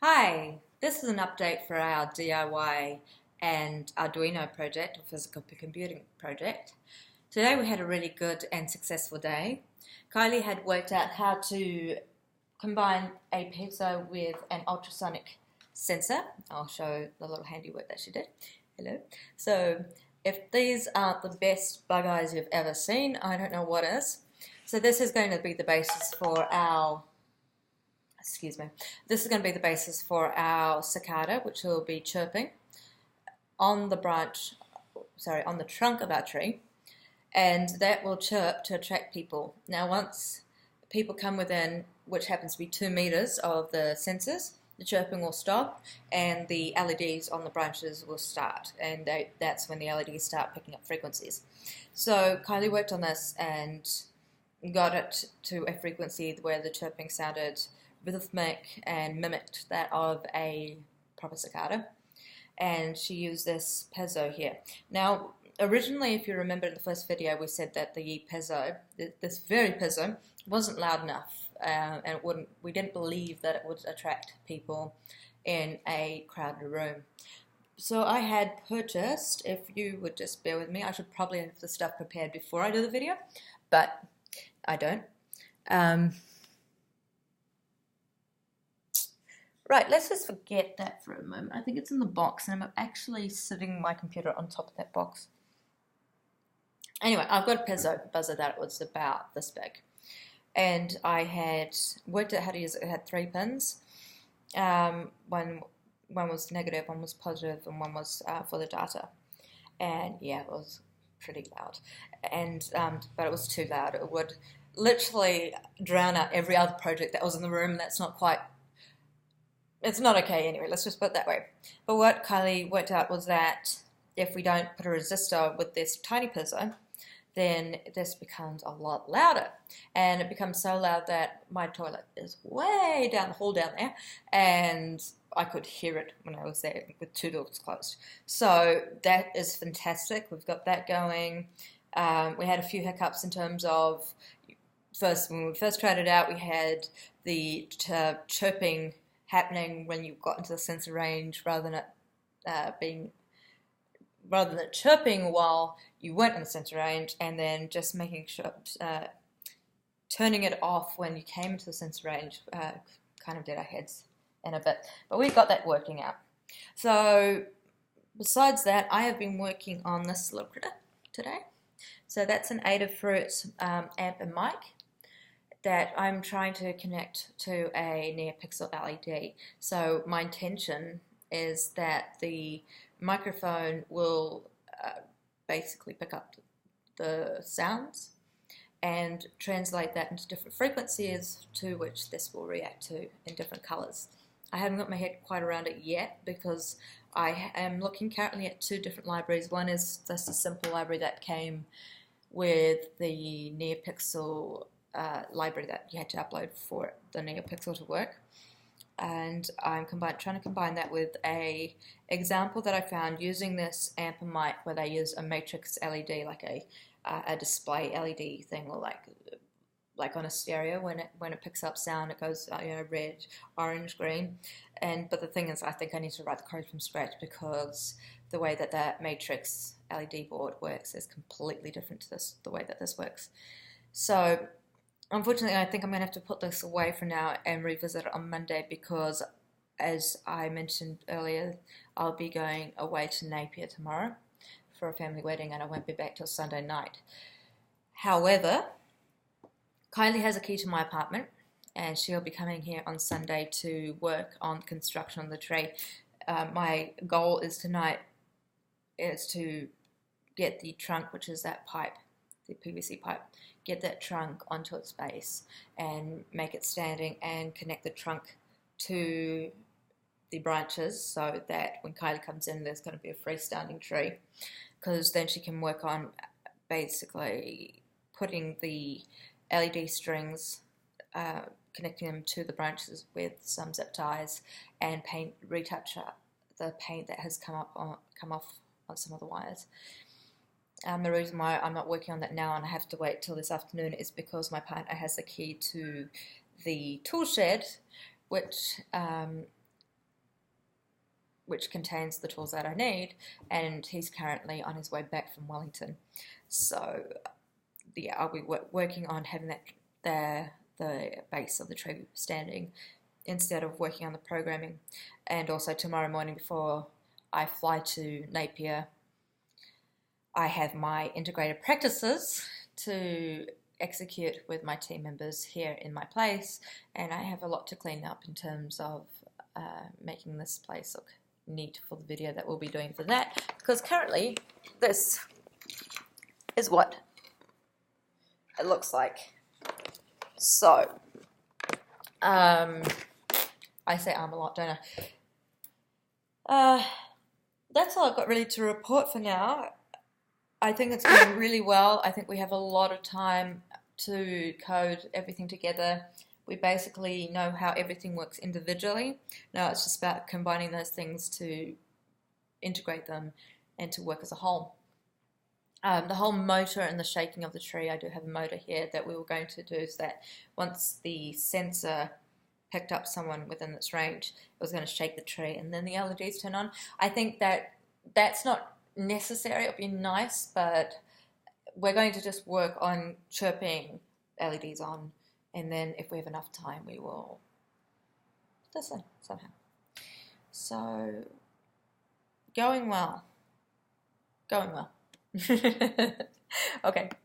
Hi, this is an update for our DIY and Arduino project, or physical computing project. Today we had a really good and successful day. Kylie had worked out how to combine a piezo with an ultrasonic sensor. I'll show the little handiwork that she did. Hello. So if these aren't the best bug eyes you've ever seen, I don't know what is. So this is going to be the basis for our this is going to be the basis for our cicada, which will be chirping on the on the trunk of our tree, and that will chirp to attract people. Now, once people come within, which happens to be 2 meters of the sensors, the chirping will stop, and the LEDs on the branches will start, and that's when the LEDs start picking up frequencies. So Kylie worked on this and got it to a frequency where the chirping sounded rhythmic and mimicked that of a proper cicada. And she used this piezo here. Now, originally, if you remember in the first video, we said that the piezo, this very piezo, wasn't loud enough, and we didn't believe that it would attract people in a crowded room. So I had purchased, if you would just bear with me, I should probably have the stuff prepared before I do the video, but I don't. Right, let's just forget that for a moment. I think it's in the box, and I'm actually sitting my computer on top of that box. Anyway, I've got a piezo buzzer that was about this big. And I had worked out how to use it. It had 3 pins. One was negative, one was positive, and one was for the data. And yeah, it was pretty loud. And but it was too loud. It would literally drown out every other project that was in the room. That's not quite... It's not okay anyway, let's just put it that way. But what Kylie worked out was that if we don't put a resistor with this tiny piezo, then this becomes a lot louder. And it becomes so loud that my toilet is way down the hall down there, and I could hear it when I was there with 2 doors closed. So that is fantastic. We've got that going. We had a few hiccups in terms of, when we first tried it out, we had the chirping happening when you got into the sensor range rather than it chirping while you weren't in the sensor range, and then just making sure turning it off when you came into the sensor range kind of did our heads in a bit, but we got that working out. So besides that, I have been working on this little critter today. So that's an Ep.3 amp and mic that I'm trying to connect to a near-pixel LED. So my intention is that the microphone will basically pick up the sounds and translate that into different frequencies to which this will react to in different colors. I haven't got my head quite around it yet because I am looking currently at 2 different libraries. One is just a simple library that came with the near-pixel library that you had to upload for the NeoPixel to work, and I'm trying to combine that with a example that I found using this amp and mic where they use a matrix LED, like a display LED thing, or like on a stereo, when it picks up sound, it goes red, orange, green. But the thing is, I think I need to write the code from scratch because the way that that matrix LED board works is completely different to the way that this works. So unfortunately, I think I'm going to have to put this away for now and revisit it on Monday because, as I mentioned earlier, I'll be going away to Napier tomorrow for a family wedding, and I won't be back till Sunday night. However, Kylie has a key to my apartment, and she'll be coming here on Sunday to work on construction on the tree. My goal is tonight is to get the trunk, which is that pipe, the PVC pipe, get that trunk onto its base and make it standing and connect the trunk to the branches so that when Kylie comes in, there's going to be a freestanding tree, because then she can work on basically putting the LED strings, connecting them to the branches with some zip ties, and retouch up the paint that has come off on some of the wires. The reason why I'm not working on that now and I have to wait till this afternoon is because my partner has the key to the tool shed, which which contains the tools that I need, and he's currently on his way back from Wellington. So yeah, I'll be working on having the base of the tree standing instead of working on the programming. And also tomorrow morning before I fly to Napier, I have my integrated practices to execute with my team members here in my place, and I have a lot to clean up in terms of making this place look neat for the video that we'll be doing for that, because currently this is what it looks like. So I say a lot, don't I? That's all I've got really to report for now. I think it's going really well. I think we have a lot of time to code everything together. We basically know how everything works individually. Now it's just about combining those things to integrate them and to work as a whole. The whole motor and the shaking of the tree, I do have a motor here that we were going to do, is that once the sensor picked up someone within its range, it was going to shake the tree and then the LEDs turn on. I think that that's not necessary. It would be nice, but we're going to just work on chirping LEDs on, and then if we have enough time we will this in somehow. So going well. Okay,